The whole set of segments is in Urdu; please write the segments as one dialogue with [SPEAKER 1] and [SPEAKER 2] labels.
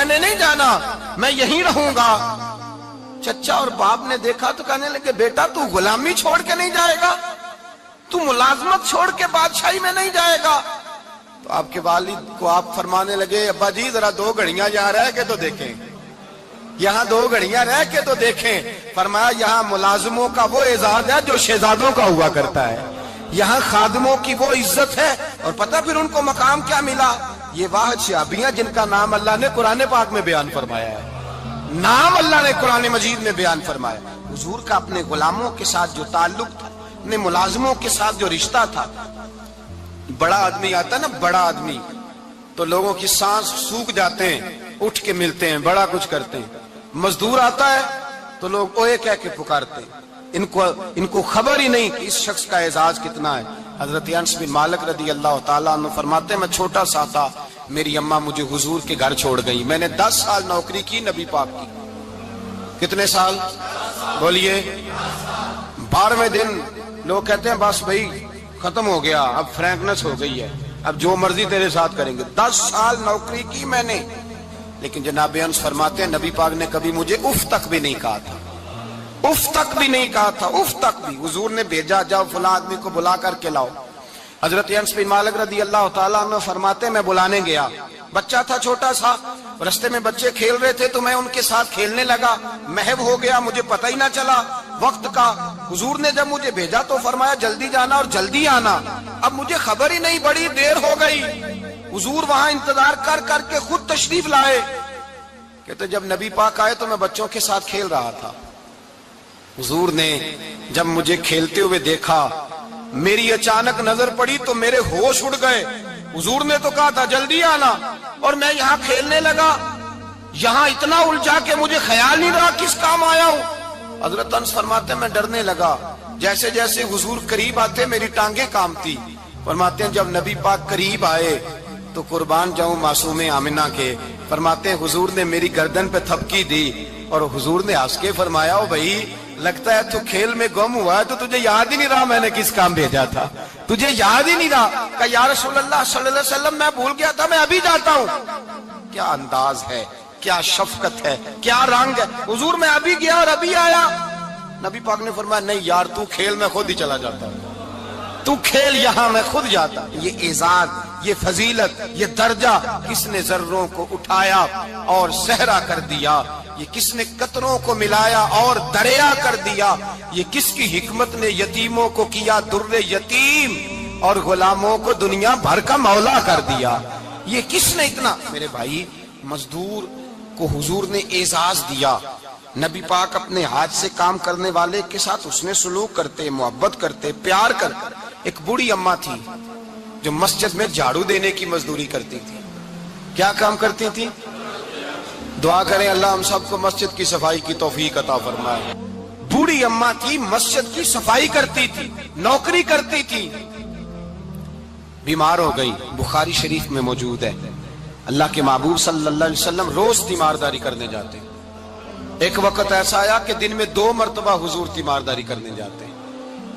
[SPEAKER 1] میں نے نہیں جانا، میں یہیں رہوں گا۔ چچا اور باپ نے دیکھا تو کہنے لگے بیٹا تو غلامی چھوڑ کے نہیں جائے گا، تو ملازمت چھوڑ کے بادشاہی میں نہیں جائے گا؟ تو آپ کے والد کو آپ فرمانے لگے ابا جی ذرا 2 گھڑیاں یہاں رہ کے تو دیکھیں، یہاں 2 گھڑیاں رہ کے تو دیکھیں۔ فرمایا یہاں ملازموں کا وہ اعزاز ہے جو شہزادوں کا ہوا کرتا ہے، یہاں خادموں کی وہ عزت ہے۔ اور پتہ پھر ان کو مقام کیا ملا؟ یہ واحد شعبیاں جن کا نام اللہ نے قرآن پاک میں بیان فرمایا ہے، نام اللہ نے قرآن مجید میں بیان فرمایا۔ حضور کا اپنے غلاموں کے ساتھ جو تعلق تھا، اپنے ملازموں کے ساتھ جو رشتہ تھا، بڑا آدمی آتا ہے نا، بڑا آدمی تو لوگوں کی سانس سوکھ جاتے ہیں، اٹھ کے ملتے ہیں، بڑا کچھ کرتے ہیں۔ مزدور آتا ہے تو لوگ اوئے کہہ کے پکارتے ہیں، ان کو خبر ہی نہیں کہ اس شخص کا اعزاز کتنا ہے۔ حضرت انس بن مالک رضی اللہ تعالیٰ عنہ فرماتے ہیں میں چھوٹا سا تھا، میری اماں مجھے حضور کے گھر چھوڑ گئی، میں نے 10 سال نوکری کی نبی پاک کی۔ کتنے سال؟ بولیے۔ 12ویں دن لوگ کہتے ہیں بس بھائی ختم ہو گیا، اب فرینکنس ہو گئی ہے، اب جو مرضی تیرے ساتھ کریں گے۔ 10 سال نوکری کی میں نے، لیکن جناب انس فرماتے ہیں نبی پاک نے کبھی مجھے اف تک بھی نہیں کہا تھا، اف تک بھی نہیں کہا تھا، اف تک بھی۔ حضور نے بھیجا جاؤ فلاں آدمی کو بلا کر کے لاؤ۔ حضرت انس بن مالک رضی اللہ تعالیٰ عنہ فرماتے ہیں میں بلانے گیا، بچہ تھا چھوٹا سا، رستے میں بچے کھیل رہے تھے تو میں ان کے ساتھ کھیلنے لگا، محو ہو گیا، مجھے پتہ ہی نہ چلا وقت کا۔ حضور نے جب مجھے بھیجا تو فرمایا جلدی جانا اور جلدی آنا، اب مجھے خبر ہی نہیں، بڑی دیر ہو گئی۔ حضور وہاں انتظار کر کر کے خود تشریف لائے، کہتے جب نبی پاک آئے تو میں بچوں کے ساتھ کھیل رہا تھا، حضور نے جب مجھے کھیلتے ہوئے دیکھا، میری اچانک نظر پڑی تو میرے ہوش اڑ گئے۔ حضور نے تو کہا تھا جلدی آنا، اور میں یہاں کھیلنے لگا، یہاں اتنا الجھا کہ مجھے خیال نہیں رہا کس کام آیا ہوں۔ حضرت انس فرماتے ہیں میں ڈرنے لگا، جیسے جیسے حضور قریب آتے میری ٹانگیں کانپتی۔ فرماتے ہیں جب نبی پاک قریب آئے تو قربان جاؤں معصوم آمنہ کے، فرماتے ہیں حضور نے میری گردن پہ تھپکی دی اور حضور نے ہنس کے فرمایا او بھائی لگتا ہے تو کھیل میں گم ہوا ہے تو تجھے یاد ہی نہیں رہا میں نے کس کام بھیجا تھا، تجھے یاد ہی نہیں رہا۔ کہا یا رسول اللہ صلی اللہ علیہ وسلم میں بھول گیا تھا، میں ابھی جاتا ہوں۔ کیا انداز ہے، کیا شفقت ہے، کیا رنگ ہے۔ حضور میں ابھی گیا اور ابھی آیا۔ نبی پاک نے فرمایا نہیں یار تو کھیل میں خود ہی چلا جاتا، تو کھیل یہاں میں خود جاتا۔ یہ اعزاز، یہ فضیلت، یہ درجہ کس نے ذروں کو اٹھایا اور صحرا کر دیا، یہ کس نے قطروں کو ملایا اور دریا کر دیا، یہ کس کی حکمت نے یتیموں کو کیا در یتیم اور غلاموں کو دنیا بھر کا مولا کر دیا، یہ کس نے اتنا۔ میرے بھائی مزدور کو حضور نے اعزاز دیا، نبی پاک اپنے ہاتھ سے کام کرنے والے کے ساتھ اس نے سلوک کرتے، محبت کرتے، پیار کرتے۔ ایک بوڑھی اماں تھی جو مسجد میں جھاڑو دینے کی مزدوری کرتی تھی۔ کیا کام کرتی تھی؟ دعا کریں اللہ ہم سب کو مسجد کی صفائی کی توفیق عطا فرمائے۔ بوڑھی اماں تھی، مسجد کی صفائی کرتی تھی، نوکری کرتی تھی، بیمار ہو گئی۔ بخاری شریف میں موجود ہے اللہ کے محبوب صلی اللہ علیہ وسلم روز تیمارداری کرنے جاتے۔ ایک وقت ایسا آیا کہ دن میں 2 مرتبہ حضور تیمارداری کرنے جاتے۔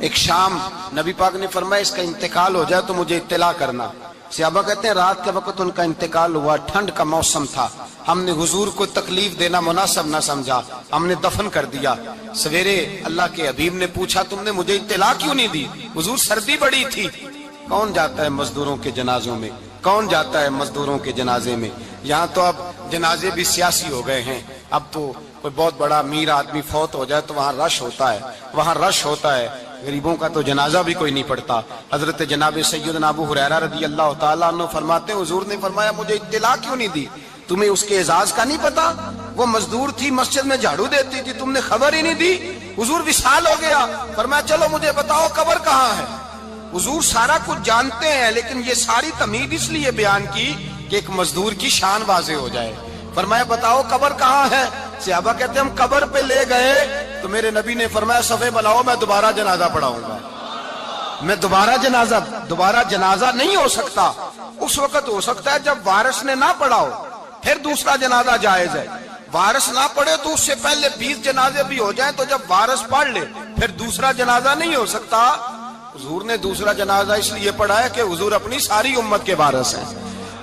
[SPEAKER 1] ایک شام نبی پاک نے فرمایا اس کا انتقال ہو جائے تو مجھے اطلاع کرنا۔ صحابہ کہتے ہیں رات کے وقت ان کا انتقال ہوا، ٹھنڈ کا موسم تھا، ہم نے حضور کو تکلیف دینا مناسب نہ سمجھا، ہم نے دفن کر دیا۔ سویرے اللہ کے حبیب نے پوچھا تم نے مجھے اطلاع کیوں نہیں دی؟ حضور سردی بڑی تھی۔ کون جاتا ہے مزدوروں کے جنازوں میں؟ کون جاتا ہے مزدوروں کے جنازے میں؟ یہاں تو اب جنازے بھی سیاسی ہو گئے ہیں، اب تو کوئی بہت بڑا امیر آدمی فوت ہو جائے تو وہاں رش ہوتا ہے، وہاں رش ہوتا ہے، غریبوں کا تو جنازہ بھی کوئی نہیں پڑتا۔ حضرت جناب سیدنا ابو ہریرہ رضی اللہ تعالیٰ عنہ فرماتے ہیں حضور نے فرمایا مجھے اطلاع کیوں نہیں دی؟ تمہیں اس کے اعزاز کا نہیں پتا؟ وہ مزدور تھی، مسجد میں جھاڑو دیتی تھی، تم نے خبر ہی نہیں دی؟ حضور وصال ہو گیا، فرمایا چلو مجھے بتاؤ قبر کہاں ہے۔ حضور سارا کچھ جانتے ہیں لیکن یہ ساری تمہید اس لیے بیان کی کہ ایک مزدور کی شان واضح ہو جائے۔ فرمایا بتاؤ قبر کہاں ہے؟ صحابہ کہتے ہیں ہم قبر پہ لے گئے تو میرے نبی نے فرمایا صفے بلاؤ میں دوبارہ جنازہ پڑھاؤں گا۔ میں دوبارہ جنازہ نہیں ہو سکتا، اس وقت ہو سکتا ہے جب وارث نے نہ پڑھاؤ، پھر دوسرا جنازہ جائز ہے۔ وارث نہ پڑھے تو اس سے پہلے 20 جنازے بھی ہو جائیں تو جب وارث پڑھ لے پھر دوسرا جنازہ نہیں ہو سکتا۔ حضور نے دوسرا جنازہ اس لیے پڑھا ہے کہ حضور اپنی ساری امت کے وارث ہیں۔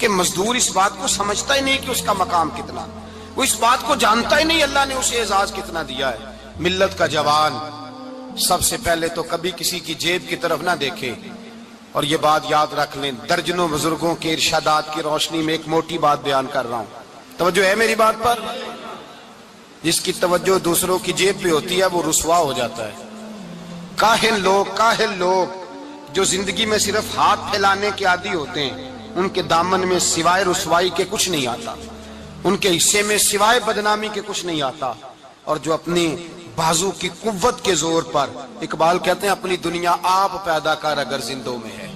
[SPEAKER 1] کہ مزدور اس بات کو سمجھتا ہی نہیں کہ اس کا مقام کتنا، وہ اس بات کو جانتا ہی نہیں اللہ نے اسے اعزاز کتنا دیا ہے۔ ملت کا جوان سب سے پہلے تو کبھی کسی کی جیب کی طرف نہ دیکھے، اور یہ بات یاد رکھ لیں، درجنوں بزرگوں کے ارشادات کی روشنی میں ایک موٹی بات بیان کر رہا ہوں، توجہ ہے میری بات پر؟ جس کی توجہ دوسروں کی جیب پہ ہوتی ہے وہ رسوا ہو جاتا ہے۔ کاہل لوگ جو زندگی میں صرف ہاتھ پھیلانے کے عادی ہوتے ہیں، ان کے دامن میں سوائے رسوائی کے کچھ نہیں آتا، ان کے حصے میں سوائے بدنامی کے کچھ نہیں آتا، اور جو اپنی بازو کی قوت کے زور پر، اقبال کہتے ہیں اپنی دنیا آپ پیدا کر اگر زندوں میں ہے،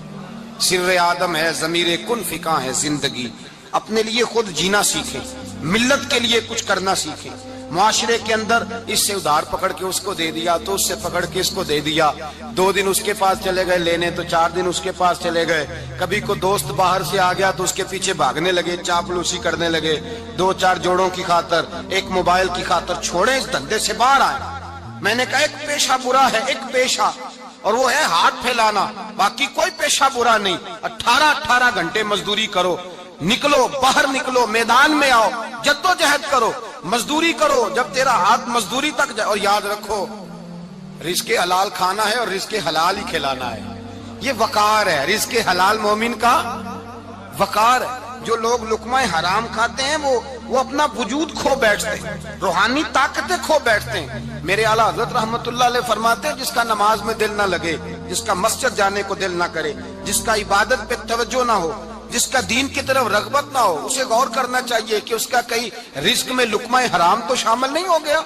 [SPEAKER 1] سر آدم ہے ضمیر کن فکاں ہے زندگی، اپنے لیے خود جینا سیکھیں، ملت کے لیے کچھ کرنا سیکھیں۔ معاشرے کے اندر اس سے ادھار پکڑ کے اس کو دے دیا تو اس سے پکڑ کے اس کو دے دیا، 2 دن اس کے پاس چلے گئے لینے تو 4 دن اس کے پاس چلے گئے، کبھی کو دوست باہر سے آ گیا تو اس کے پیچھے بھاگنے لگے، چاپلوسی کرنے لگے، 2-4 جوڑوں کی خاطر، ایک موبائل کی خاطر۔ چھوڑیں اس دھندے سے باہر آئیں۔ میں نے کہا ایک پیشہ برا ہے، ایک پیشہ، اور وہ ہے ہاتھ پھیلانا، باقی کوئی پیشہ برا نہیں۔ 18 گھنٹے مزدوری کرو، نکلو باہر، نکلو میدان میں آؤ، جدوجہد کرو، مزدوری کرو جب تیرا ہاتھ مزدوری تک جائے، اور یاد رکھو رزق حلال کھانا ہے اور رزق حلال ہی کھلانا ہے، یہ وقار ہے۔ رزق حلال مومن کا وقار ہے۔ جو لوگ لقمہ حرام کھاتے ہیں وہ اپنا وجود کھو بیٹھتے ہیں، روحانی طاقتیں کھو بیٹھتے ہیں۔ میرے اعلیٰ حضرت رحمت اللہ علیہ فرماتے ہیں جس کا نماز میں دل نہ لگے، جس کا مسجد جانے کو دل نہ کرے، جس کا عبادت پہ توجہ نہ ہو، جس کا دین کی طرف رغبت نہ ہو، اسے غور کرنا چاہیے کہ اس کا کئی رزق میں لقمہ حرام تو شامل نہیں ہو گیا۔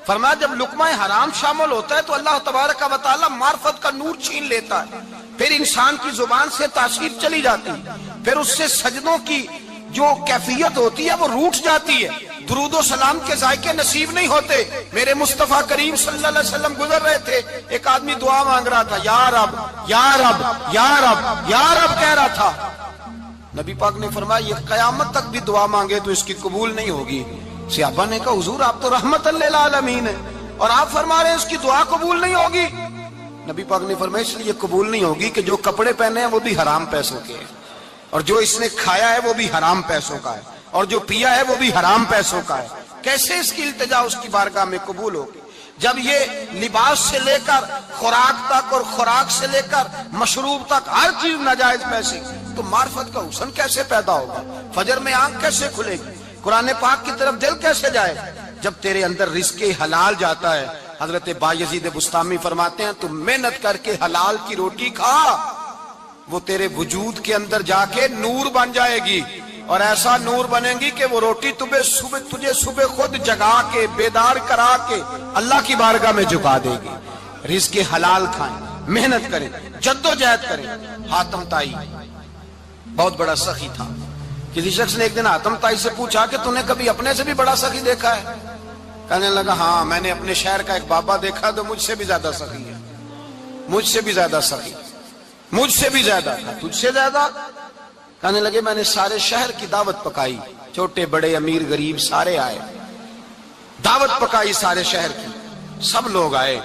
[SPEAKER 1] فرمایا جب لقمہ حرام شامل ہوتا ہے تو اللہ تبارک و تعالی معرفت کا نور چھین لیتا ہے، پھر انسان کی زبان سے تاثیر چلی جاتی ہے، پھر اس سے سجدوں کی جو کیفیت ہوتی ہے وہ روٹ جاتی ہے، درود و سلام کے ذائقے نصیب نہیں ہوتے۔ میرے مصطفیٰ کریم صلی اللہ علیہ وسلم گزر رہے تھے، ایک آدمی دعا مانگ رہا تھا، یا رب یا رب یا رب یا رب کہہ رہا تھا۔ نبی پاک نے فرمایا یہ قیامت تک بھی دعا مانگے تو اس کی قبول نہیں ہوگی۔ صحابہ نے کہا حضور آپ تو رحمت للعالمین ہیں اور آپ فرما رہے ہیں اس کی دعا قبول نہیں ہوگی۔ نبی پاک نے فرمایا اس لیے قبول نہیں ہوگی کہ جو کپڑے پہنے ہیں وہ بھی حرام پیسوں کے ہیں، اور جو اس نے کھایا ہے وہ بھی حرام پیسوں کا ہے، اور جو پیا ہے وہ بھی حرام پیسوں کا ہے۔ کیسے اس کی التجا اس کی بارگاہ میں قبول ہوگی جب یہ لباس سے لے کر خوراک تک اور خوراک سے لے کر مشروب تک ہر چیز ناجائز پیسے، تو معرفت کا حسن کیسے پیدا ہوگا؟ فجر میں آنکھ کیسے کھلے گی؟ قرآن پاک کی طرف دل کیسے جائے جب تیرے اندر رزق حلال جاتا ہے؟ حضرت بایزید بستامی فرماتے ہیں تو محنت کر کے حلال کی روٹی کھا، وہ تیرے وجود کے اندر جا کے نور بن جائے گی، اور ایسا نور بنے گی کہ وہ روٹی تجھے صبح خود جگا کے بیدار کرا کے اللہ کی بارگاہ میں جھکا دے گی۔ رزق حلال کھائیں، محنت کریں، جدوجہد کریں۔ حاتم طائی بہت بڑا سخی تھا۔ کسی شخص نے ایک دن حاتم طائی سے پوچھا کہ تو نے کبھی اپنے سے بھی بڑا سخی دیکھا ہے؟ کہنے لگا ہاں میں نے اپنے شہر کا ایک بابا دیکھا تو مجھ سے بھی زیادہ سخی ہے، مجھ سے بھی زیادہ سخی، مجھ سے بھی زیادہ، تجھ سے زیادہ؟ کہنے لگے میں نے سارے شہر کی دعوت پکائی، چھوٹے بڑے امیر غریب سارے آئے، دعوت پکائی سارے شہر کی، سب لوگ آئے،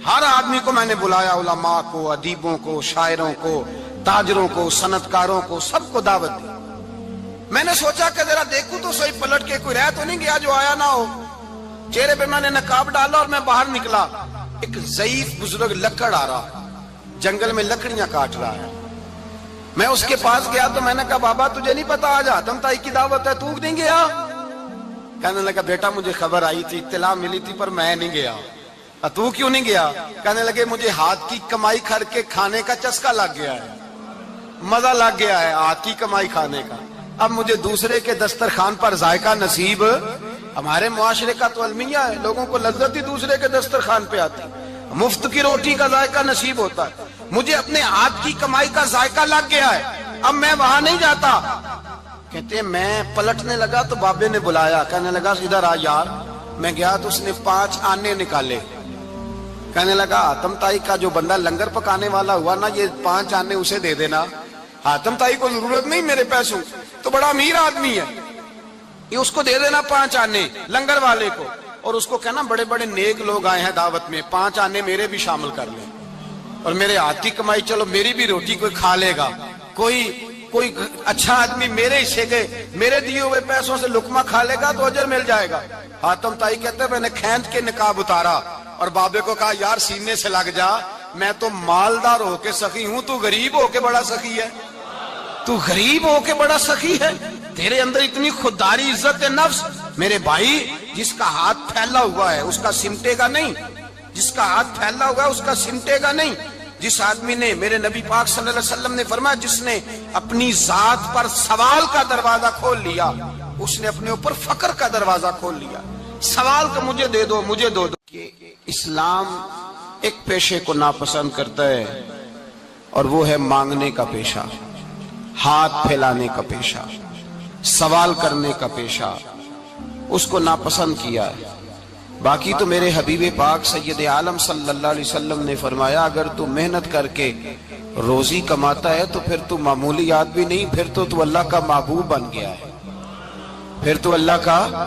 [SPEAKER 1] ہر آدمی کو میں نے بلایا، علماء کو، ادیبوں کو، شاعروں کو، تاجروں کو، صنعت کاروں کو، سب کو دعوت دی۔ میں نے سوچا کہ ذرا دیکھوں تو صحیح پلٹ کے کوئی رہ تو نہیں گیا جو آیا نہ ہو۔ چہرے پہ میں نے نقاب ڈالا اور میں باہر نکلا، ایک ضعیف بزرگ لکڑ آ رہا، جنگل میں لکڑیاں کاٹ رہا ہے۔ میں اس کے پاس گیا تو میں نے کہا بابا تجھے نہیں پتا آج حاتم طائی کی دعوت ہے، تو نہیں گیا؟ کہنے لگا بیٹا مجھے خبر آئی تھی، اطلاع ملی تھی پر میں نہیں گیا۔ تو کیوں نہیں گیا؟ کہنے لگے مجھے ہاتھ کی کمائی کر کے کھانے کا چسکا لگ گیا ہے، مزہ لگ گیا ہے ہاتھ کی کمائی کھانے کا، اب مجھے دوسرے کے دسترخوان پر ذائقہ نصیب۔ ہمارے معاشرے کا تو المیہ ہے، لوگوں کو لذت ہی دوسرے کے دسترخوان پہ آتی، مفت کی روٹی کا ذائقہ نصیب ہوتا ہے، مجھے اپنے ہاتھ کی کمائی کا ذائقہ لگ گیا ہے، اب میں وہاں نہیں جاتا۔ کہتے ہیں میں پلٹنے لگا تو بابے نے بلایا، کہنے لگا ادھر آ یار۔ میں گیا تو اس نے 5 آنے نکالے، کہنے لگا حاتم طائی کا جو بندہ لنگر پکانے والا ہوا نا، یہ 5 آنے اسے دے دینا، حاتم طائی کو ضرورت نہیں میرے پیسوں، تو بڑا امیر آدمی ہے، یہ اس کو دے دینا 5 آنے لنگر والے کو، اور اس کو کہنا بڑے بڑے نیک لوگ آئے ہیں دعوت میں، 5 آنے میرے بھی شامل کر لیں، اور میرے ہاتھ کی کمائی چلو میری بھی روٹی کوئی کھا لے گا، کوئی کوئی اچھا آدمی میرے حصے کے میرے دیے ہوئے پیسوں سے لقمہ کھا لے گا تو اجر مل جائے گا. حاتم طائی کہتے ہیں میں نے کھینچ کے نقاب اتارا اور بابے کو کہا یار سینے سے لگ جا, میں تو مالدار ہو کے سخی ہوں, تو غریب ہو کے بڑا سخی ہے. تو غریب ہو کے بڑا سخی ہے, تیرے اندر اتنی خودداری عزت نفس. میرے بھائی, جس کا ہاتھ پھیلا ہوا ہے اس کا سمٹے گا نہیں, جس کا ہاتھ پھیلا ہوا ہے اس کا سمٹے گا نہیں. جس آدمی نے, میرے نبی پاک صلی اللہ علیہ وسلم نے فرمایا, جس نے اپنی ذات پر سوال کا دروازہ کھول لیا اس نے اپنے اوپر فقر کا دروازہ کھول لیا. سوال کا مجھے دے دو, مجھے دو دو. کہ اسلام ایک پیشے کو ناپسند کرتا ہے اور وہ ہے مانگنے کا پیشہ, ہاتھ پھیلانے کا پیشہ, سوال کرنے کا پیشہ, اس کو ناپسند کیا ہے. باقی تو میرے حبیب پاک سید عالم صلی اللہ علیہ وسلم نے فرمایا اگر تو محنت کر کے روزی کماتا ہے تو پھر تو معمولی آدمی نہیں, پھر تو اللہ کا محبوب بن گیا ہے, پھر تو اللہ کا,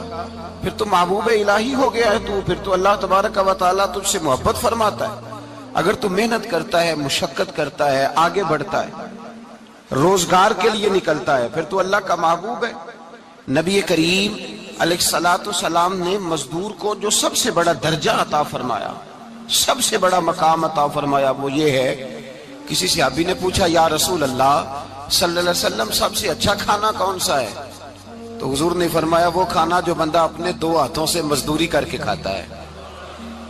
[SPEAKER 1] پھر تو محبوب الہی ہو گیا ہے تو, پھر تو اللہ تبارک و تعالیٰ تجھ سے محبت فرماتا ہے. اگر تو محنت کرتا ہے, مشقت کرتا ہے, آگے بڑھتا ہے, روزگار کے لیے نکلتا ہے, پھر تو اللہ کا محبوب ہے. نبی کریم علیہ الصلوۃ والسلام نے مزدور کو جو سب سے بڑا درجہ عطا فرمایا, سب سے بڑا مقام عطا فرمایا, وہ یہ ہے. کسی صحابی نے پوچھا یا رسول اللہ صلی اللہ علیہ وسلم سب سے اچھا کھانا کون سا ہے؟ تو حضور نے فرمایا وہ کھانا جو بندہ اپنے دو ہاتھوں سے مزدوری کر کے کھاتا ہے,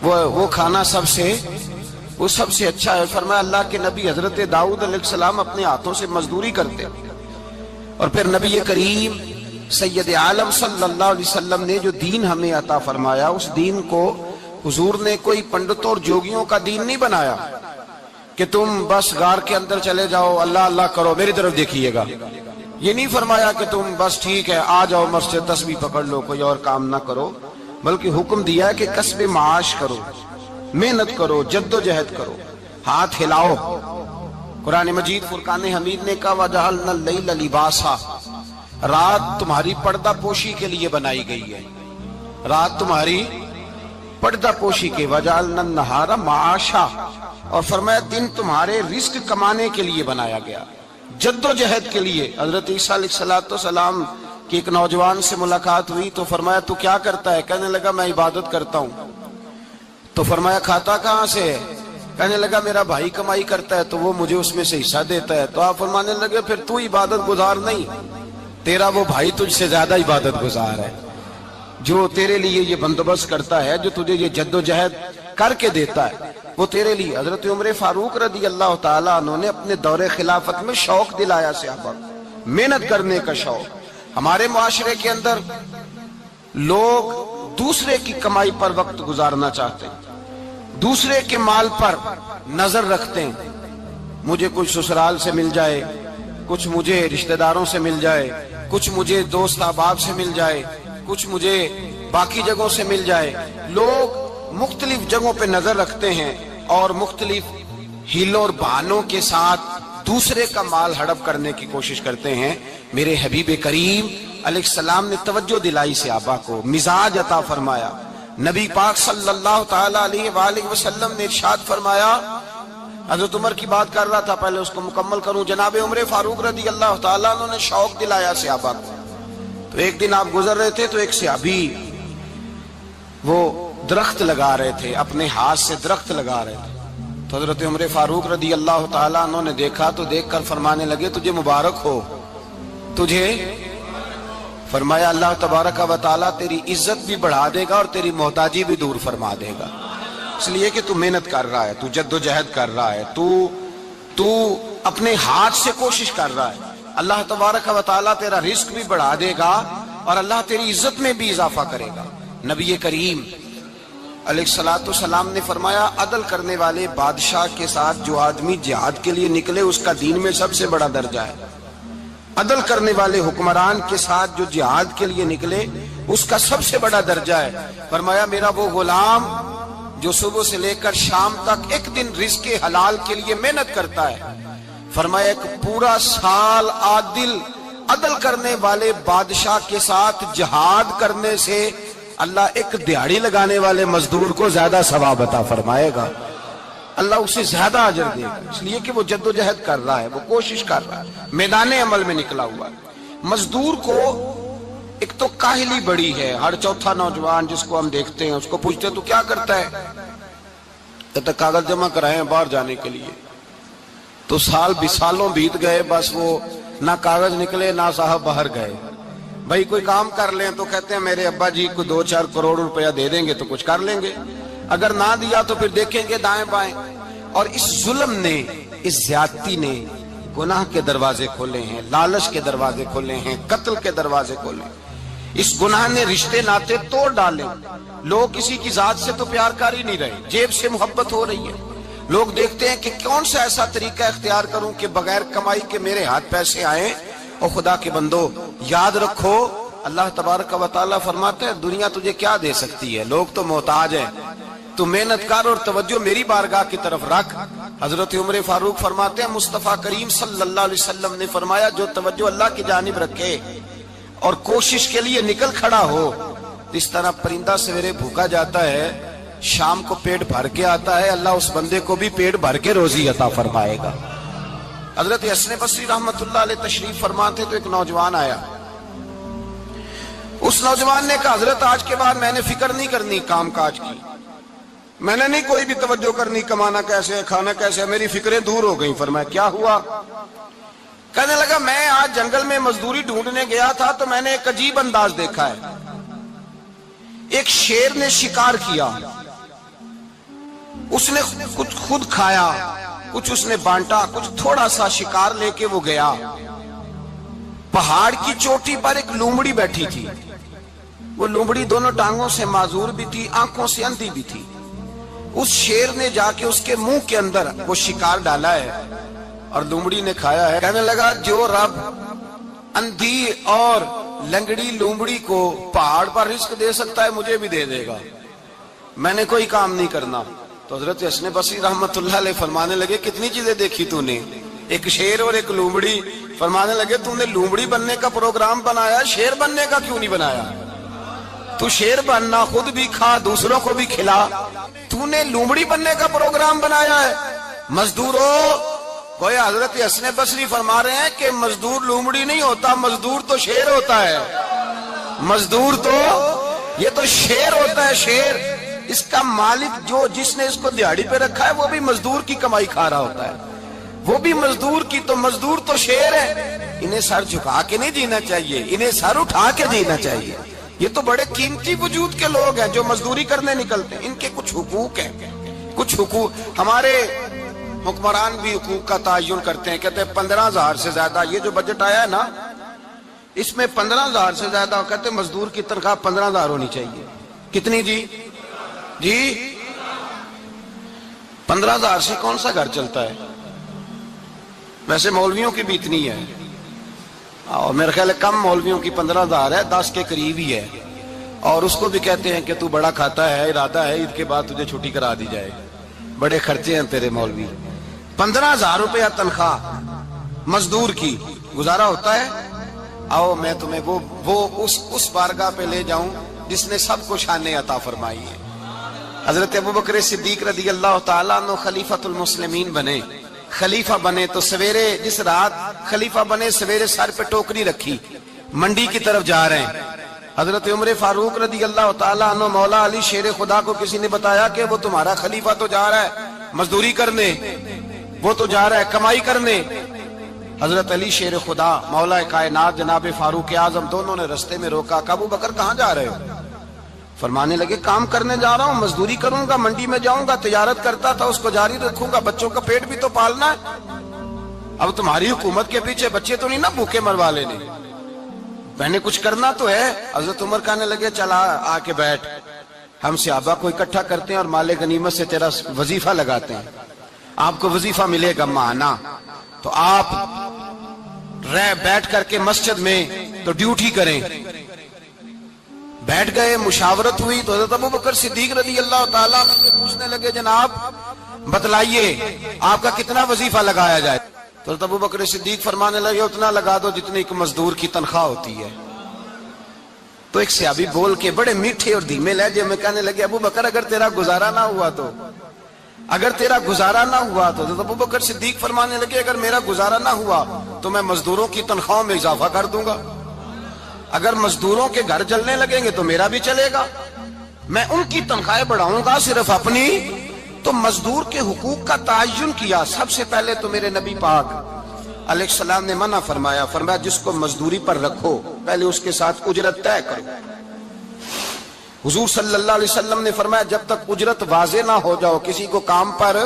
[SPEAKER 1] وہ کھانا سب سے اچھا ہے. فرمایا اللہ کے نبی حضرت داؤد علیہ السلام اپنے ہاتھوں سے مزدوری کرتے. اور پھر نبی کریم سید عالم صلی اللہ علیہ وسلم نے جو دین ہمیں عطا فرمایا, اس دین کو حضور نے کوئی پنڈتوں اور جوگیوں کا دین نہیں بنایا کہ تم بس غار کے اندر چلے جاؤ, اللہ اللہ کرو, میری طرف دیکھیے گا. یہ نہیں فرمایا کہ تم بس ٹھیک ہے آ جاؤ مسجد تسبیح پکڑ لو, کوئی اور کام نہ کرو, بلکہ حکم دیا ہے کہ کسب معاش کرو, محنت کرو, جد و جہد کرو, ہاتھ ہلاؤ. قرآن مجید فرقان حمید نے کہا وَجَعَلْنَا اللَّيْلَ لِبَاسًا, رات تمہاری پردہ پوشی کے لیے بنائی گئی ہے, رات تمہاری پردہ پوشی کے. وَجَعَلْنَا النَّهَارَ مَعَاشًا, اور فرمایا دن تمہارے رزق کمانے کے لیے بنایا گیا, جد و جہد کے لیے. حضرت عیسیٰ علیہ السلام کی ایک نوجوان سے ملاقات ہوئی تو فرمایا تو کیا کرتا ہے؟ کہنے لگا میں عبادت کرتا ہوں. تو فرمایا کھاتا کہاں سے ہے؟ کہنے لگا میرا بھائی کمائی کرتا ہے تو وہ مجھے اس میں سے حصہ دیتا ہے. تو آپ فرمانے لگے پھر تو عبادت گزار نہیں, تیرا وہ بھائی تجھ سے زیادہ عبادت گزار ہے, جو تیرے لیے یہ بندوبست کرتا ہے, جو تجھے یہ جد و جہد کر کے دیتا ہے, وہ تیرے لیے. حضرت عمر فاروق رضی اللہ تعالیٰ عنہ نے اپنے دور خلافت میں شوق دلایا صحابہ, محنت کرنے کا شوق. ہمارے معاشرے کے اندر لوگ دوسرے کی کمائی پر وقت گزارنا چاہتے ہیں, دوسرے کے مال پر نظر رکھتے ہیں. مجھے کچھ سسرال سے مل جائے, کچھ مجھے رشتہ داروں سے مل جائے, کچھ مجھے دوست احباب سے مل جائے, کچھ مجھے باقی جگہوں سے مل جائے. لوگ مختلف جگہوں پہ نظر رکھتے ہیں اور مختلف ہیلوں اور بہانوں کے ساتھ دوسرے کا مال ہڑپ کرنے کی کوشش کرتے ہیں. میرے حبیب کریم علیہ السلام نے توجہ دلائی صحابہ کو, مزاج عطا فرمایا. نبی پاک صلی اللہ تعالیٰ علیہ وآلہ وسلم نے ارشاد فرمایا, حضرت عمر کی بات کر رہا تھا, پہلے اس کو مکمل کروں. جناب عمر فاروق رضی اللہ تعالیٰ عنہ نے شوق دلایا صحابہ کو. تو ایک دن آپ گزر رہے تھے تو ایک صحابی وہ درخت لگا رہے تھے, اپنے ہاتھ سے درخت لگا رہے تھے. تو حضرت عمر فاروق رضی اللہ تعالیٰ عنہ نے دیکھا تو دیکھ کر فرمانے لگے تجھے مبارک ہو, تجھے. فرمایا اللہ تبارک و تعالیٰ تیری عزت بھی بڑھا دے گا اور تیری محتاجی بھی دور فرما دے گا, اس لیے کہ تو محنت کر رہا ہے, تو جد و جہد کر رہا ہے, تو اپنے ہاتھ سے کوشش کر رہا ہے. اللہ تبارک و تعالیٰ تیرا رزق بھی بڑھا دے گا اور اللہ تیری عزت میں بھی اضافہ کرے گا. نبی کریم علیہ الصلوۃ والسلام نے فرمایا عدل کرنے والے بادشاہ کے ساتھ جو آدمی جہاد کے لیے نکلے اس کا دین میں سب سے بڑا درجہ ہے. عدل کرنے والے حکمران کے ساتھ جو جہاد کے لیے نکلے اس کا سب سے بڑا درجہ ہے. فرمایا میرا وہ غلام جو صبح سے لے کر شام تک ایک دن رزق حلال کے لیے محنت کرتا ہے, فرمایا ایک پورا سال عدل کرنے والے بادشاہ کے ساتھ جہاد کرنے سے اللہ ایک دیہڑی لگانے والے مزدور کو زیادہ ثواب عطا فرمائے گا. اللہ اسے زیادہ اجر دے گا، اس لیے کہ وہ جدوجہد کر رہا ہے، وہ کوشش کر رہا ہے، میدان عمل میں نکلا ہوا ہے۔ مزدور کو ایک تو کاہلی بڑی ہے، ہر چوتھا نوجوان جس کو ہم دیکھتے ہیں اس کو پوچھتے تو کیا کرتا ہے، کہتا کاغذ جمع کرائے ہیں باہر جانے کے لیے، تو سالوں بیت گئے، بس وہ نہ کاغذ نکلے نہ صاحب باہر گئے۔ بھائی کوئی کام کر لیں تو کہتے ہیں میرے ابا جی کو 2-4 کروڑ روپیہ دے دیں گے تو کچھ کر لیں گے، اگر نہ دیا تو پھر دیکھیں گے دائیں بائیں۔ اور اس ظلم نے، اس زیادتی نے گناہ کے دروازے کھولے ہیں، لالچ کے دروازے کھولے ہیں، قتل کے دروازے کھولے ہیں۔ اس گناہ نے رشتے ناتے توڑ ڈالے، لوگ کسی کی ذات سے تو پیار کر ہی نہیں رہے، جیب سے محبت ہو رہی ہے۔ لوگ دیکھتے ہیں کہ کون سا ایسا طریقہ اختیار کروں کہ بغیر کمائی کے میرے ہاتھ پیسے آئیں۔ اور خدا کے بندو یاد رکھو، اللہ تبارک و تعالیٰ فرماتے ہیں دنیا تجھے کیا دے سکتی ہے، لوگ تو محتاج ہیں، تو محنت کر اور توجہ میری بارگاہ کی طرف رکھ۔ حضرت عمر فاروق فرماتے ہیں مصطفیٰ کریم صلی اللہ علیہ وسلم نے فرمایا جو توجہ اللہ کی جانب رکھے اور کوشش کے لیے نکل کھڑا ہو، اس طرح پرندہ سویرے بھوکا جاتا ہے، شام کو پیٹ بھر کے آتا ہے، اللہ اس بندے کو بھی پیٹ بھر کے روزی عطا فرمائے گا۔ حضرت حسن بصری رحمت اللہ علیہ تشریف فرماتے تو ایک نوجوان آیا، اس نوجوان نے کہا حضرت آج کے بعد میں نے فکر نہیں کرنی کام کاج کی، میں نے نہیں کوئی بھی توجہ کرنی کمانا کیسے ہے کھانا کیسے ہے، میری فکریں دور ہو گئیں۔ فرمایا کیا ہوا؟ کہنے لگا میں آج جنگل میں مزدوری ڈھونڈنے گیا تھا تو میں نے ایک عجیب انداز دیکھا ہے، ایک شیر نے شکار کیا، اس نے کچھ خود کھایا، کچھ اس نے بانٹا، کچھ تھوڑا سا شکار لے کے وہ گیا، پہاڑ کی چوٹی پر ایک لومڑی بیٹھی تھی، وہ لومڑی دونوں ٹانگوں سے معذور بھی تھی، آنکھوں سے اندھی بھی تھی، اس شیر نے جا کے اس کے منہ کے اندر وہ شکار ڈالا ہے اور لومڑی نے کھایا ہے۔ کہنے لگا جو رب اندھی اور لنگڑی لومڑی کو پہاڑ پر رزق دے سکتا ہے مجھے بھی دے دے گا، میں نے کوئی کام نہیں کرنا۔ تو حضرت حسن بصری رحمت اللہ علیہ فرمانے لگے کتنی چیزیں دیکھی تو نے، ایک شیر اور ایک لومڑی۔ فرمانے لگے تو نے لومڑی بننے کا پروگرام بنایا، شیر بننے کا کیوں نہیں بنایا؟ تو شیر بننا، خود بھی کھا دوسروں کو بھی کھلا، تو نے لومڑی بننے کا پروگرام بنایا ہے۔ مزدوروں گویا حضرت حسن بصری فرما رہے ہیں کہ مزدور لومڑی نہیں ہوتا، مزدور تو شیر ہوتا ہے، مزدور تو یہ تو شیر ہوتا ہے، شیر۔ اس کا مالک جو جس نے اس کو دیہڑی پہ رکھا ہے وہ بھی مزدور کی کمائی کھا رہا ہوتا ہے، وہ بھی مزدور کی، تو مزدور تو شیر ہے۔ انہیں سر جھکا کے نہیں جینا چاہیے، انہیں سر اٹھا کے جینا چاہیے۔ یہ تو بڑے قیمتی وجود کے لوگ ہیں جو مزدوری کرنے نکلتے ہیں، ان کے کچھ حقوق ہیں، کچھ حقوق۔ ہمارے حکمران بھی حقوق کا تعین کرتے ہیں، کہتے ہیں 15,000 سے زیادہ، یہ جو بجٹ آیا ہے نا اس میں 15,000 سے زیادہ، کہتے ہیں مزدور کی تنخواہ 15,000 ہونی چاہیے۔ کتنی جی؟ 15,000 سے کون سا گھر چلتا ہے؟ ویسے مولویوں کی بھی اتنی ہے، اور میرے خیال ہے کم مولویوں کی 15,000 ہے، 10 کے قریب ہی ہے، اور اس کو بھی کہتے ہیں کہ تو بڑا کھاتا ہے، ارادہ ہے عید کے بعد تجھے چھٹی کرا دی جائے، بڑے خرچے ہیں تیرے مولوی۔ 15,000 روپیہ تنخواہ مزدور کی، گزارا ہوتا ہے؟ آؤ میں تمہیں وہ اس بارگاہ پہ لے جاؤں جس نے سب کو شانیں عطا فرمائی ہے۔ حضرت ابوبکر صدیق رضی اللہ تعالیٰ عنہ خلیفۃ المسلمین بنے، خلیفہ بنے تو سویرے جس رات خلیفہ بنے سویرے سر پہ ٹوکری رکھی، منڈی کی طرف جا رہے ہیں۔ حضرت عمر فاروق رضی اللہ تعالیٰ عنہ مولا علی شیر خدا کو کسی نے بتایا کہ وہ تمہارا خلیفہ تو جا رہا ہے مزدوری کرنے، وہ تو جا رہا ہے کمائی کرنے۔ حضرت علی شیر خدا مولا کائنات جناب فاروق اعظم دونوں نے رستے میں روکا کہ ابوبکر کہاں جا رہے ہو؟ فرمانے لگے کام کرنے جا رہا ہوں، مزدوری کروں گا، منڈی میں جاؤں گا، تجارت کرتا تھا اس کو جاری رکھوں گا، بچوں کا پیٹ بھی تو پالنا ہے۔ اب تمہاری حکومت کے پیچھے بچے تو نہیں نا بھوکے مروا لینے، میں نے کچھ کرنا تو ہے۔ حضرت عمر کہنے لگے چلا آ کے بیٹھ، ہم صحابہ کو اکٹھا کرتے ہیں اور مال غنیمت سے تیرا وظیفہ لگاتے ہیں، آپ کو وظیفہ ملے گا ماہانہ، تو آپ بیٹھ کر کے مسجد میں تو ڈیوٹی کریں۔ بیٹھ گئے، مشاورت ہوئی تو حضرت ابوبکر صدیق رضی اللہ تعالیٰ عنہ پوچھنے لگے جناب بتلائیے آپ کا کتنا وظیفہ لگایا جائے؟ تو حضرت ابوبکر صدیق فرمانے لگے اتنا لگا دو جتنی ایک مزدور کی تنخواہ ہوتی ہے۔ تو ایک صحابی بول کے بڑے میٹھے اور دھیمے لہجے میں کہنے لگے ابوبکر اگر تیرا گزارا نہ ہوا تو اگر تیرا گزارا نہ ہوا تو حضرت ابوبکر صدیق فرمانے لگے اگر میرا گزارا نہ ہوا تو میں مزدوروں کی تنخواہوں میں اضافہ کر دوں گا، اگر مزدوروں کے گھر جلنے لگیں گے تو میرا بھی چلے گا، میں ان کی تنخواہیں بڑھاؤں گا صرف اپنی۔ تو مزدور کے حقوق کا تعین کیا۔ سب سے پہلے تو میرے نبی پاک علیہ السلام نے منع فرمایا، فرمایا جس کو مزدوری پر رکھو پہلے اس کے ساتھ اجرت طے کرو۔ حضور صلی اللہ علیہ وسلم نے فرمایا جب تک اجرت واضح نہ ہو جاؤ کسی کو کام پر،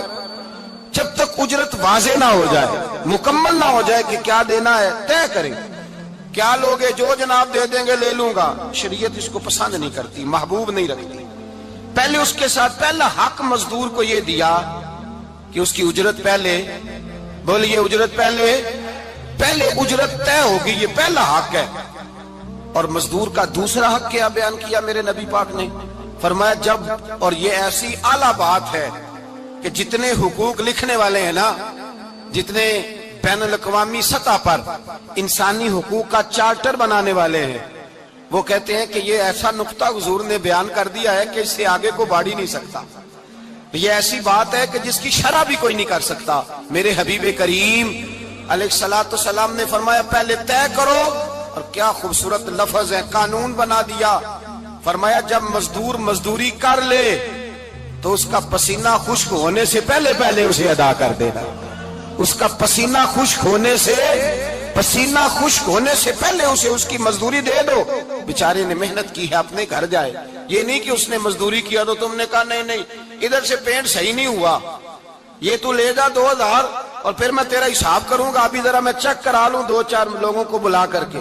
[SPEAKER 1] جب تک اجرت واضح نہ ہو جائے، مکمل نہ ہو جائے کہ کیا دینا ہے، طے کریں۔ کیا لوگے؟ جو جناب دے دیں گے لے لوں گا۔ شریعت اس کو پسند نہیں کرتی، محبوب نہیں رکھتی۔ پہلے اس کے ساتھ پہلا حق مزدور کو یہ دیا کہ اس کی اجرت پہلے، بولیے اجرت پہلے اجرت طے ہوگی، یہ پہلا حق ہے۔ اور مزدور کا دوسرا حق کیا بیان کیا میرے نبی پاک نے؟ فرمایا جب، اور یہ ایسی اعلیٰ بات ہے کہ جتنے حقوق لکھنے والے ہیں نا، جتنے بین الاقوامی سطح پر انسانی حقوق کا چارٹر بنانے والے ہیں، وہ کہتے ہیں کہ یہ ایسا نقطہ حضور نے بیان کر دیا ہے کہ اس سے آگے کو بڑھ ہی نہیں سکتا، یہ ایسی بات ہے کہ جس کی شرح بھی کوئی نہیں کر سکتا۔ میرے حبیب کریم علیہ السلام نے فرمایا پہلے طے کرو، اور کیا خوبصورت لفظ ہے، قانون بنا دیا۔ فرمایا جب مزدور مزدوری کر لے تو اس کا پسینہ خشک ہونے سے پہلے اسے ادا کر دینا، اس کا پسینہ خشک ہونے سے پہلے اسے اس کی مزدوری دے دو۔ بیچارے نے محنت کی ہے، اپنے گھر جائے، یہ نہیں کہ اس نے مزدوری کیا تو تم نے کہا نہیں ادھر سے پینٹ صحیح نہیں ہوا، یہ تو لے جا 2000 اور پھر میں تیرا حساب کروں گا، ابھی ذرا میں چیک کرا لوں 2-4 لوگوں کو بلا کر کے،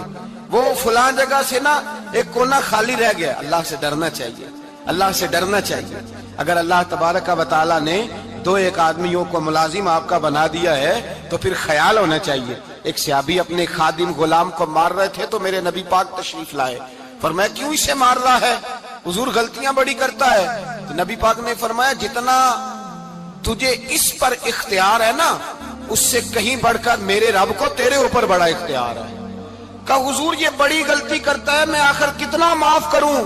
[SPEAKER 1] وہ فلاں جگہ سے نا ایک کونا خالی رہ گیا۔ اللہ سے ڈرنا چاہیے، اللہ سے ڈرنا چاہیے۔ اگر اللہ تبارک و تعالیٰ نے 2-1 آدمیوں کو ملازم آپ کا بنا دیا ہے تو پھر خیال ہونا چاہیے۔ ایک صحابی اپنے خادم غلام کو مار رہے تھے تو میرے نبی پاک تشریف لائے، فرمایا کیوں اسے مار رہا ہے؟ حضور غلطیاں بڑی کرتا ہے۔ تو نبی پاک نے فرمایا جتنا تجھے اس پر اختیار ہے نا، اس سے کہیں بڑھ کر میرے رب کو تیرے اوپر بڑا اختیار ہے۔ کہا حضور یہ بڑی غلطی کرتا ہے، میں آخر کتنا معاف کروں؟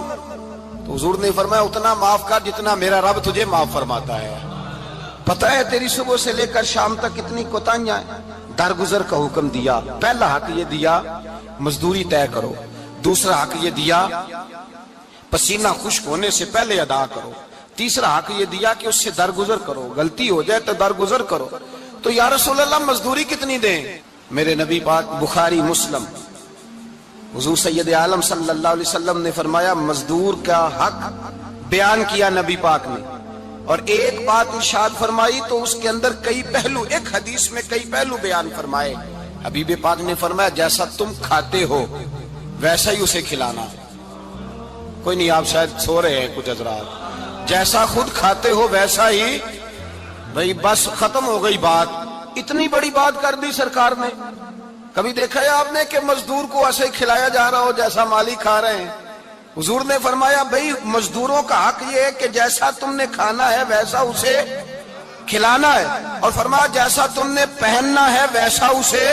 [SPEAKER 1] تو حضور نے فرمایا اتنا معاف کر جتنا میرا رب تجھے معاف فرماتا ہے۔ پتہ ہے تیری صبح سے لے کر شام تک کتنی کوتاہیاں ہیں۔ درگزر کا حکم دیا، پہلا حق یہ دیا مزدوری طے کرو، دوسرا حق یہ دیا پسینہ خشک ہونے سے پہلے ادا کرو، تیسرا حق یہ دیا کہ اس سے درگزر کرو، غلطی ہو جائے تو درگزر کرو۔ تو یا رسول اللہ مزدوری کتنی دیں؟ میرے نبی پاک بخاری مسلم حضور سید عالم صلی اللہ علیہ وسلم نے فرمایا مزدور کا حق بیان کیا نبی پاک نے، اور ایک بات ارشاد فرمائی تو اس کے اندر کئی پہلو، ایک حدیث میں کئی پہلو بیان فرمائے۔ حبیب پاک نے فرمایا جیسا تم کھاتے ہو ویسا ہی اسے کھلانا۔ کوئی نہیں، آپ شاید سو رہے ہیں کچھ حضرات، جیسا خود کھاتے ہو ویسا ہی، بھئی بس ختم ہو گئی بات۔ اتنی بڑی بات کر دی سرکار نے۔ کبھی دیکھا ہے آپ نے کہ مزدور کو ایسے کھلایا جا رہا ہو جیسا مالک کھا رہے ہیں؟ حضور نے فرمایا بھئی مزدوروں کا حق یہ ہے کہ جیسا تم نے کھانا ہے ویسا اسے کھلانا ہے، اور فرمایا جیسا تم نے پہننا ہے ویسا اسے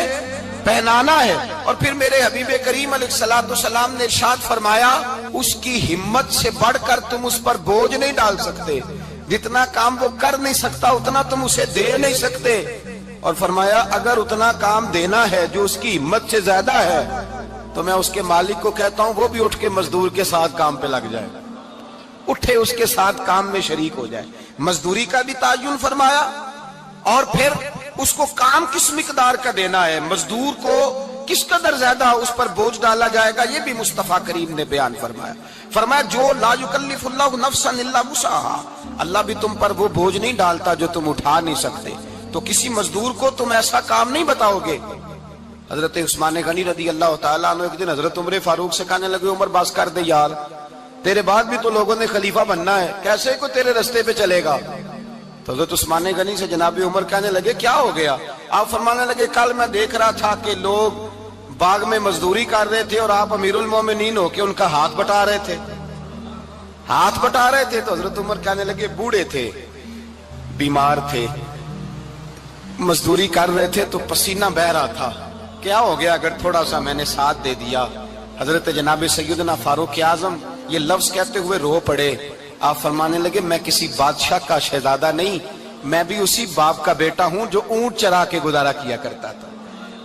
[SPEAKER 1] پہنانا ہے۔ اور پھر میرے حبیب کریم علیہ السلام نے ارشاد فرمایا اس کی ہمت سے بڑھ کر تم اس پر بوجھ نہیں ڈال سکتے، جتنا کام وہ کر نہیں سکتا اتنا تم اسے دے نہیں سکتے۔ اور فرمایا اگر اتنا کام دینا ہے جو اس کی ہمت سے زیادہ ہے تو میں اس کے مالک کو کہتا ہوں وہ بھی اٹھ کے مزدور کے ساتھ کام پہ لگ جائے، اٹھے اس کے ساتھ کام میں شریک ہو جائے۔ مزدوری کا بھی تعین فرمایا، اور پھر اس کو کام کس مقدار کا دینا ہے، مزدور کو کس قدر زیادہ اس پر بوجھ ڈالا جائے گا، یہ بھی مصطفیٰ کریم نے بیان فرمایا۔ فرمایا جو لا یکلف اللہ نفسا الا وسعها، اللہ بھی تم پر وہ بوجھ نہیں ڈالتا جو تم اٹھا نہیں سکتے، تو کسی مزدور کو تم ایسا کام نہیں بتاؤ گے۔ حضرت عثمان غنی رضی اللہ تعالیٰ عنہ ایک دن حضرت عمر فاروق سے کہنے لگے عمر بس کر دے یار، تیرے بعد بھی تو لوگوں نے خلیفہ بننا ہے، کیسے کوئی تیرے رستے پہ چلے گا؟ تو حضرت عثمان غنی سے جناب عمر کہنے لگے کیا ہو گیا؟ آپ فرمانے لگے کل میں دیکھ رہا تھا کہ لوگ باغ میں مزدوری کر رہے تھے اور آپ امیر المومنین ہو کے ان کا ہاتھ بٹا رہے تھے، ہاتھ بٹا رہے تھے۔ تو حضرت عمر کہنے لگے بوڑھے تھے، بیمار تھے، مزدوری کر رہے تھے تو پسینہ بہہ رہا تھا، کیا ہو گیا اگر تھوڑا سا میں نے ساتھ دے دیا؟ حضرت جناب سیدنا فاروق اعظم یہ لفظ کہتے ہوئے رو پڑے۔ آپ فرمانے لگے میں کسی بادشاہ کا شہزادہ نہیں، میں بھی اسی باپ کا بیٹا ہوں جو اونٹ چرا کے گزارا کیا کرتا تھا.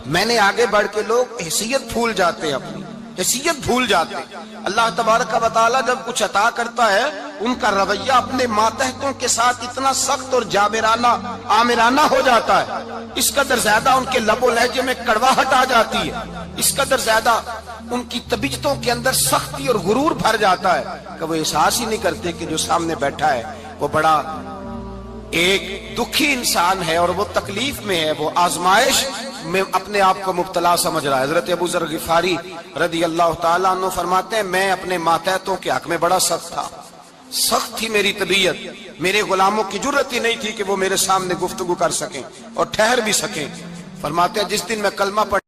[SPEAKER 1] میں نے آگے بڑھ کے لوگ حیثیت بھول جاتے ہیں، اپنی حیثیت بھول جاتے ہیں. اللہ تبارک و تعالیٰ جب کچھ عطا کرتا ہے ان کا رویہ اپنے ماتحتوں کے ساتھ اتنا سخت اور جابرانہ آمرانہ ہو جاتا ہے، اس قدر زیادہ ان کے لب و لہجے میں کڑواہٹ آ جاتی ہے، اس قدر زیادہ ان کی طبیعتوں کے اندر سختی اور غرور بھر جاتا ہے کہ وہ احساس ہی نہیں کرتے کہ جو سامنے بیٹھا ہے وہ بڑا ایک دکھی انسان ہے اور وہ تکلیف میں ہے، وہ آزمائش میں اپنے آپ کو مبتلا سمجھ رہا ہے. حضرت ابو ذر غفاری رضی اللہ تعالیٰ عنہ فرماتے ہیں میں اپنے ماتحتوں کے حق میں بڑا سخت تھا، سخت تھی میری طبیعت، میرے غلاموں کی جرت ہی نہیں تھی کہ وہ میرے سامنے گفتگو کر سکیں اور ٹھہر بھی سکیں. فرماتے ہیں جس دن میں کلمہ پڑھ